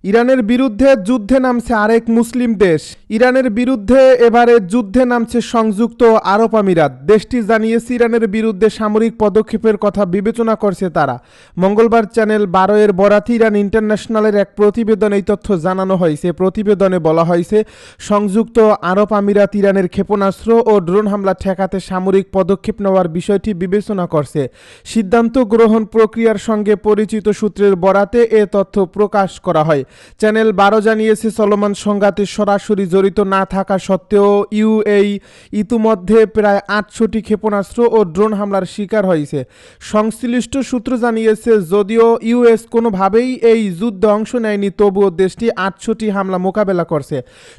ইরানের বিরুদ্ধে যুদ্ধে নামছে আরেক মুসলিম দেশ। ইরানের বিরুদ্ধে এবারে যুদ্ধে নামছে সংযুক্ত আরব আমিরাত। দেশটি জানিয়েছে ইরানের বিরুদ্ধে সামরিক পদক্ষেপের কথা বিবেচনা করছে তারা। মঙ্গলবার চ্যানেল 12 এর বরাতে ইরান ইন্টারন্যাশনালের এক প্রতিবেদনে এই তথ্য জানানো হয়েছে। প্রতিবেদনে বলা হয়েছে, সংযুক্ত আরব আমিরাত ইরানের ক্ষেপণাস্ত্র ও ড্রোন হামলা ঠেকাতে সামরিক পদক্ষেপ নেওয়ার বিষয়টি বিবেচনা করছে। সিদ্ধান্ত গ্রহণ প্রক্রিয়ার সঙ্গে পরিচিত সূত্রের বরাতে এ তথ্য প্রকাশ করা হয়। চ্যানেল 12 জানিয়েছে, চলমান সংঘাতে সরাসরি জড়িত না থাকা সত্ত্বেও ইউএই ইতিমধ্যে প্রায় 800টি ক্ষেপণাস্ত্র ও ড্রোন হামলার শিকার হয়েছে। সংশ্লিষ্ট সূত্র জানিয়েছে, যদিও ইউএস কোনোভাবেই এই যুদ্ধে অংশ নেয়নি, তবুও দেশটি 800টি হামলা মোকাবেলা করছে।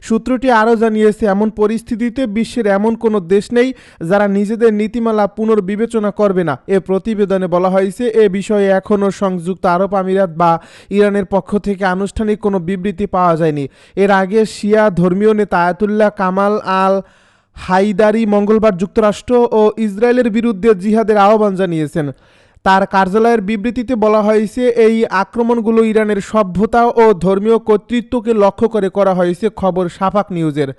সূত্রটি আরও জানিয়েছে, এমন পরিস্থিতিতে বিশ্বের এমন কোনো দেশ নেই যারা নিজেদের নীতিমালা পুনর্বিবেচনা করবে না। এ প্রতিবেদনে বলা হয়েছে, এ বিষয়ে এখনও সংযুক্ত আরব আমিরাত বা ইরানের পক্ষ থেকে আনুষ্ঠানিক কোনো বিবৃতি পাওয়া যায়নি। এর আগে শিয়া ধর্মীয় নেতা আয়াতুল্লাহ কামাল আল হাইদারি মঙ্গলবার যুক্তরাষ্ট্র ও ইসরায়েলের বিরুদ্ধে জিহাদের আহ্বান জানিয়েছেন। তার কার্যালয়ের বিবৃতিতে বলা হয়েছে, এই আক্রমণগুলো ইরানের সভ্যতা ও ধর্মীয় কর্তৃত্বকে লক্ষ্য করে করা হয়েছে। খবর শাফাক নিউজের।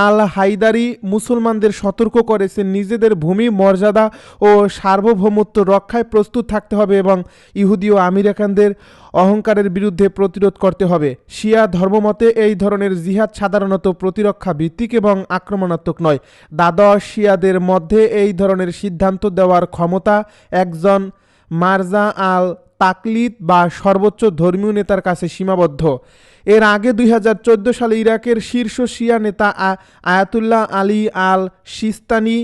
আল হাইদারি মুসলমানদের সতর্ক করেছেন, নিজেদের ভূমি মর্যাদা ও সার্বভৌমত্ব রক্ষায় প্রস্তুত থাকতে হবে এবং ইহুদি ও আমেরিকানদের অহংকারের বিরুদ্ধে প্রতিরোধ করতে হবে। শিয়া ধর্মমতে এই ধরনের জিহাদ সাধারণত প্রতিরক্ষা ভিত্তিক এবং আক্রমণাত্মক নয়। দ্বাদশ শিয়াদের মধ্যে এই ধরনের সিদ্ধান্ত দেওয়ার ক্ষমতা একজন মারজা আল তাকলিদ বা সর্বোচ্চ ধর্মীয় নেতার কাছে সীমাবদ্ধ। এর আগে 2014 সালে ইরাকের শীর্ষ শিয়া নেতা আয়াতুল্লাহ আলী আল সিস্তানি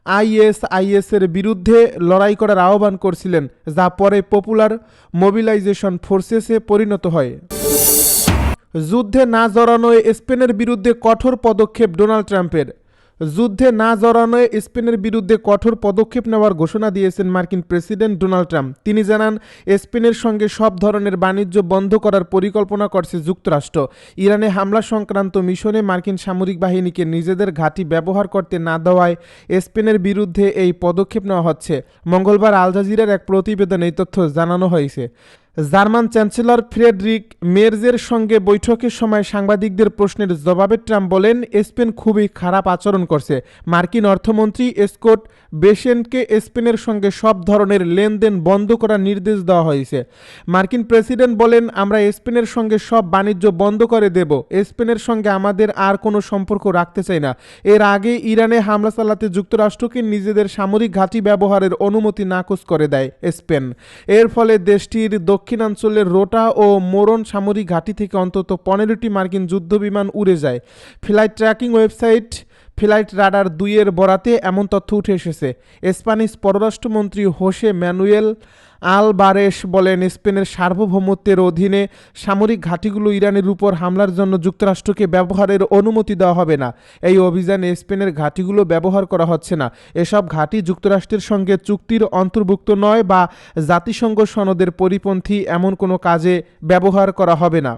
আইএসআইএসের বিরুদ্ধে লড়াই করার আহ্বান করছিলেন, যা পরে পপুলার মোবিলাইজেশন ফোর্সেসে পরিণত হয়। যুদ্ধে না জড়ানোয় স্পেনের বিরুদ্ধে কঠোর পদক্ষেপ ডোনাল্ড ট্রাম্পের। যুদ্ধে না জড়ানোয় স্পেনের বিরুদ্ধে কঠোর পদক্ষেপ নেওয়ার ঘোষণা দিয়েছেন মার্কিন প্রেসিডেন্ট ডোনাল্ড ট্রাম্প। তিনি জানান, স্পেনের সঙ্গে সব ধরনের বাণিজ্য বন্ধ করার পরিকল্পনা করছে যুক্তরাষ্ট্র। ইরানে হামলা সংক্রান্ত মিশনে মার্কিন সামরিক বাহিনীকে নিজেদের ঘাঁটি ব্যবহার করতে না দেওয়ায় স্পেনের বিরুদ্ধে এই পদক্ষেপ নেওয়া হচ্ছে। মঙ্গলবার আল জাজিরার এক প্রতিবেদনে এই তথ্য জানানো হয়েছে। জার্মান চ্যান্সেলর ফ্রেডরিক মের্জের সঙ্গে বৈঠকের সময় সাংবাদিকদের প্রশ্নের জবাবে ট্রাম্প বলেন, স্পেন খুবই খারাপ আচরণ করছে। মার্কিন অর্থমন্ত্রী স্কট বেসেন্টকে স্পেনের সঙ্গে সব ধরনের লেনদেন বন্ধ করার নির্দেশ দেওয়া হয়েছে। মার্কিন প্রেসিডেন্ট বলেন, আমরা স্পেনের সঙ্গে সব বাণিজ্য বন্ধ করে দেব। স্পেনের সঙ্গে আমাদের আর কোনো সম্পর্ক রাখতে চাই না। এর আগে ইরানে হামলা চালাতে যুক্তরাষ্ট্রকে নিজেদের সামরিক ঘাঁটি ব্যবহারের অনুমতি নাকচ করে দেয় স্পেন। এর ফলে দেশটির দক্ষিণাঞ্চলের রোটা ও মোরন সামরিক ঘাঁটি থেকে অন্তত 15টি মার্কিন যুদ্ধবিমান উড়ে যায়। Flight tracking website flight radar 2 এর বরাতে এমন তথ্য উঠে এসেছে। স্প্যানিশ পররাষ্ট্রমন্ত্রী হোসে ম্যানুয়েল আলবারেস বলেন, স্পেনের সার্বভৌমত্বের অধীনে সামরিক ঘাঁটিগুলো ইরানের উপর হামলার জন্য যুক্তরাষ্ট্রকে ব্যবহারের অনুমতি দেওয়া হবে না। এই অভিযানে স্পেনের ঘাঁটিগুলো ব্যবহার করা হচ্ছে না। এসব ঘাঁটি যুক্তরাষ্ট্রের সঙ্গে চুক্তির অন্তর্ভুক্ত নয় বা জাতিসংঘ সনদের পরিপন্থী, এমন কোনো কাজে ব্যবহার করা হবে না।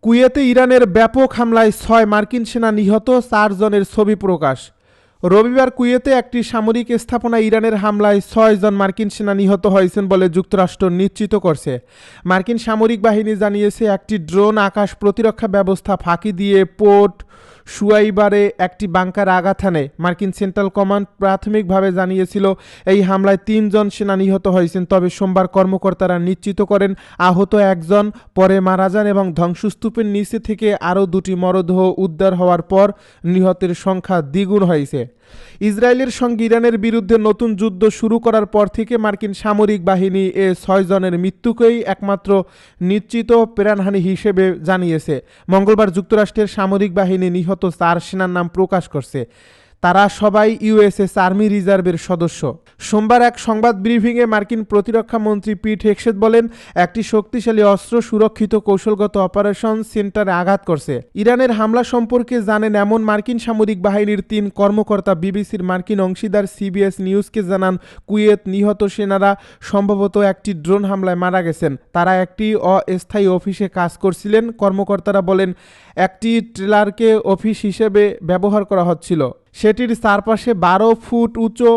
কুয়েতে ইরানের ব্যাপক হামলায় 6 মার্কিন সেনা নিহত, 4 জনের ছবি প্রকাশ। রবিবার কুয়েতে একটি সামরিক স্থাপনায় ইরানের হামলায় 6 জন মার্কিন সেনা নিহত হয়েছেন বলে যুক্তরাষ্ট্র নিশ্চিত করছে। মার্কিন সামরিক বাহিনী জানিয়েছে, একটি ড্রোন আকাশ প্রতিরক্ষা ব্যবস্থা ফাঁকি দিয়ে পোর্ট শুয়াইবারে একটি বাংকার আঘাত হানে। মার্কিন সেন্ট্রাল কমান্ড প্রাথমিকভাবে জানিয়েছিল, এই হামলায় 3 জন সেনা নিহত হয়েছেন। তবে সোমবার কর্মকর্তারা নিশ্চিত করেন আহত 1 জন পরে মারা যান এবং ধ্বংসস্তূপের নিচে থেকে আরও 2টি মরদেহ উদ্ধার হওয়ার পর নিহতের সংখ্যা দ্বিগুণ হয়েছে। ইসরায়েলের সঙ্গে ইরানের বিরুদ্ধে নতুন যুদ্ধ শুরু করার পর থেকে মার্কিন সামরিক বাহিনী এ 6 জনের মৃত্যুকেই একমাত্র নিশ্চিত প্রাণহানি হিসেবে জানিয়েছে। মঙ্গলবার যুক্তরাষ্ট্রের সামরিক বাহিনী নিহত 4 সেনার নাম প্রকাশ করছে। তারা সবাই ইউএসএস আর্মি রিজার্ভের সদস্য। সোমবার এক সংবাদ ব্রিফিংয়ে মার্কিন প্রতিরক্ষা মন্ত্রী পিট হেগসেথ বলেন, একটি শক্তিশালী অস্ত্র সুরক্ষিত কৌশলগত অপারেশন সেন্টারে আঘাত করছে। ইরানের হামলা সম্পর্কে জানেন এমন মার্কিন সামরিক বাহিনীর 3 কর্মকর্তা বিবিসির মার্কিন অংশীদার সিবিএস নিউজকে জানান, কুয়েত নিহত সেনারা সম্ভবত একটি ড্রোন হামলায় মারা গেছেন। তারা একটি অস্থায়ী অফিসে কাজ করছিলেন। কর্মকর্তারা বলেন, একটি ট্রেলারকে অফিস হিসেবে ব্যবহার করা হচ্ছিল। সেটির চারপাশে 12 ফুট উঁচু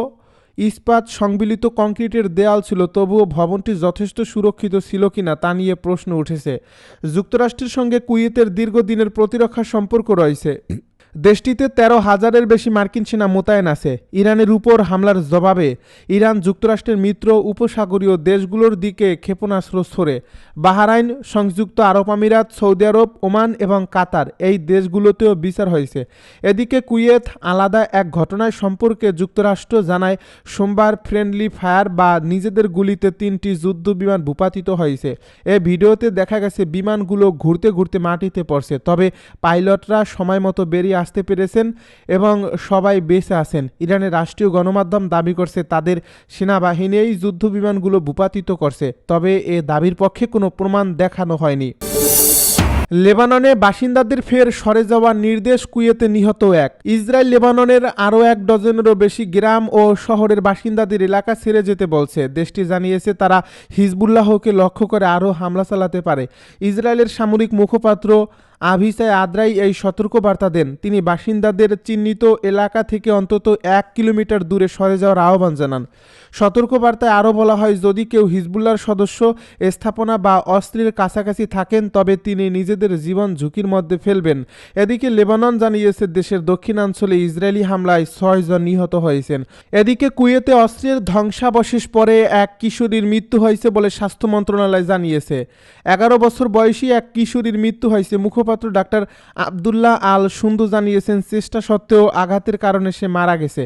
ইস্পাত সংবিলিত কংক্রিটের দেয়াল ছিল, তবুও ভবনটি যথেষ্ট সুরক্ষিত ছিল কিনা তা নিয়ে প্রশ্ন উঠেছে। যুক্তরাষ্ট্রের সঙ্গে কুয়েতের দীর্ঘদিনের প্রতিরক্ষা সম্পর্ক রয়েছে। দেশটিতে 13,000-এর বেশি মার্কিন সেনা মোতায়েন আছে। ইরানের উপর হামলার জবাবে ইরান যুক্তরাষ্ট্রের মিত্র উপসাগরীয় দেশগুলোর দিকে ক্ষেপণাস্ত্র ছোড়ে। বাহরাইন, সংযুক্ত আরব আমিরাত, সৌদি আরব, ওমান এবং কাতার এই দেশগুলোতেও বিচার হয়েছে। এদিকে কুয়েত আলাদা এক ঘটনায় সম্পর্কে যুক্তরাষ্ট্র জানায় সোমবার ফ্রেন্ডলি ফায়ার বা নিজেদের গুলিতে 3টি যুদ্ধ বিমান ভূপাতিত হয়েছে। এ ভিডিওতে দেখা গেছে বিমানগুলো ঘুরতে ঘুরতে মাটিতে পড়ছে, তবে পাইলটরা সময় মতো বেরিয়ে আসতে পেরেছেন এবং সবাই বেঁচে আছেন। ইরানের রাষ্ট্রীয় গণমাধ্যম দাবি করছে তাদের সেনাবাহিনী এই যুদ্ধ বিমানগুলো ভূপাতিত করছে, তবে এ দাবির পক্ষে কোনো প্রমাণ দেখানো হয়নি। লেবাননে বাসিন্দাদের ফের সরে যাওয়ার নির্দেশ, কুয়েতে নিহত এক। ইসরায়েল লেবাননের আরও 1 ডজনেরও বেশি গ্রাম ও শহরের বাসিন্দাদের এলাকা ছেড়ে যেতে বলছে। দেশটি জানিয়েছে তারা হিজবুল্লাহকে লক্ষ্য করে আরও হামলা চালাতে পারে। ইসরায়েলের সামরিক মুখপাত্র আভিসাই আদ্রাই এই সতর্কবার্তা দেন। তিনি বাসিন্দাদের চিহ্নিত এলাকা থেকে অন্তত 1 কিলোমিটার দূরে সরে যাওয়ার আহ্বান জানান। সতর্কবার্তায় আরও বলা হয়, যদি কেউ হিজবুল্লাহর সদস্য, স্থাপনা বা অস্ত্রের কাছাকাছি থাকেন তবে তিনি নিজেদের জীবন ঝুঁকির মধ্যে ফেলবেন। এদিকে লেবানন জানিয়েছে দেশের দক্ষিণাঞ্চলে ইসরায়েলি হামলায় 6 জন নিহত হয়েছেন। এদিকে কুয়েতে অস্ত্রের ধ্বংসাবশেষ পরে এক কিশোরীর মৃত্যু হয়েছে বলে স্বাস্থ্য মন্ত্রণালয় জানিয়েছে। 11 বছর বয়সী এক কিশোরীর মৃত্যু হয়েছে। মুখপাত্র ডাক্তার আবদুল্লাহ আল সুন্দু জানিয়েছেন চেষ্টা সত্ত্বেও আঘাতের কারণে সে মারা গেছে।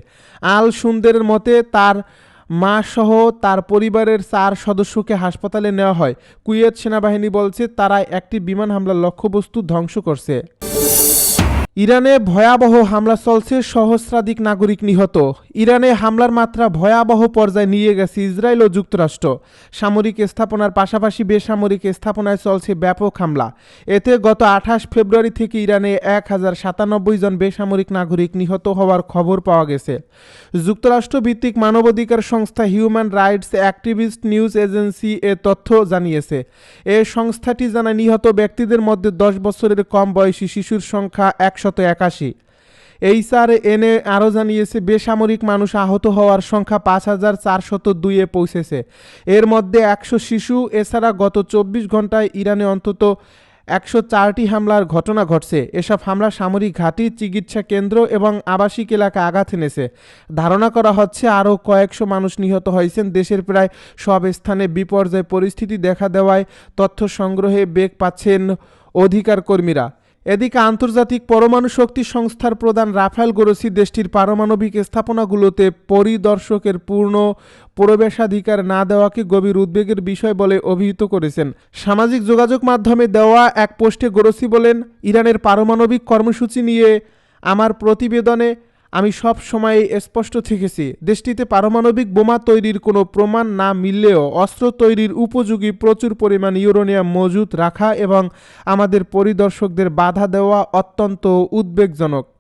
আল সুন্দের মতে তার মা সহ তার পরিবারের 4 সদস্যকে হাসপাতালে নেওয়া হয়। কুয়েত সেনাবাহিনী বলছে তারা একটি বিমান হামলার লক্ষ্যবস্তু ধ্বংস করছে। ইরানে ভয়াবহ হামলা চলছে, সহস্রাধিক নাগরিক নিহত। ইরানে হামলার মাত্রা ভয়াবহ পর্যায়ে নিয়ে গেছে ইসরায়েল ও যুক্তরাষ্ট্র। সামরিক স্থাপনার পাশাপাশি বেসামরিক স্থাপনায় চলছে ব্যাপক হামলা। এতে গত 28 ফেব্রুয়ারি থেকে ইরানে 1097 জন বেসামরিক নাগরিক নিহত হওয়ার খবর পাওয়া গেছে। যুক্তরাষ্ট্র ভিত্তিক মানবাধিকার সংস্থা human rights activist news agency এ তথ্য জানিয়েছে। এ সংস্থাটি জানায় নিহত ব্যক্তিদের মধ্যে 10 বছরের কম বয়সী শিশুর সংখ্যা 181। এইচআরএনএ আরও জানিয়েছে বেসামরিক মানুষ আহত হওয়ার সংখ্যা 5402-এ পৌঁছেছে। এর মধ্যে 100 শিশু। এছাড়া গত 24 ঘন্টায় ইরানে অন্তত 104টি হামলার ঘটনা ঘটছে। এসব হামলা সামরিক ঘাঁটি, চিকিৎসা কেন্দ্র এবং আবাসিক এলাকায় আঘাত এনেছে। ধারণা করা হচ্ছে আরও কয়েকশো মানুষ নিহত হয়েছেন। দেশের প্রায় সব স্থানে বিপর্যয় পরিস্থিতি দেখা দেওয়ায় তথ্য সংগ্রহে বেগ পাচ্ছেন অধিকার কর্মীরা। এদিকে আন্তর্জাতিক পরমাণু শক্তি সংস্থার প্রধান রাফায়েল গ্রোসি দেশটির পারমাণবিক স্থাপনাগুলোতে পরিদর্শকের পূর্ণ প্রবেশাধিকার না দেওয়াকে গভীর উদ্বেগের বিষয় বলে অভিহিত করেছেন। সামাজিক যোগাযোগ মাধ্যমে দেওয়া এক পোস্টে গ্রোসি বলেন, ইরানের পারমাণবিক কর্মসূচি নিয়ে আমার প্রতিবেদনে আমি সব সময় স্পষ্ট থেকেছি। দেশটিতে পারমাণবিক বোমা তৈরির কোনো প্রমাণ না মিললেও অস্ত্র তৈরির উপযোগী প্রচুর পরিমাণ ইউরেনিয়াম মজুত রাখা এবং আমাদের পরিদর্শকদের বাধা দেওয়া অত্যন্ত উদ্বেগজনক।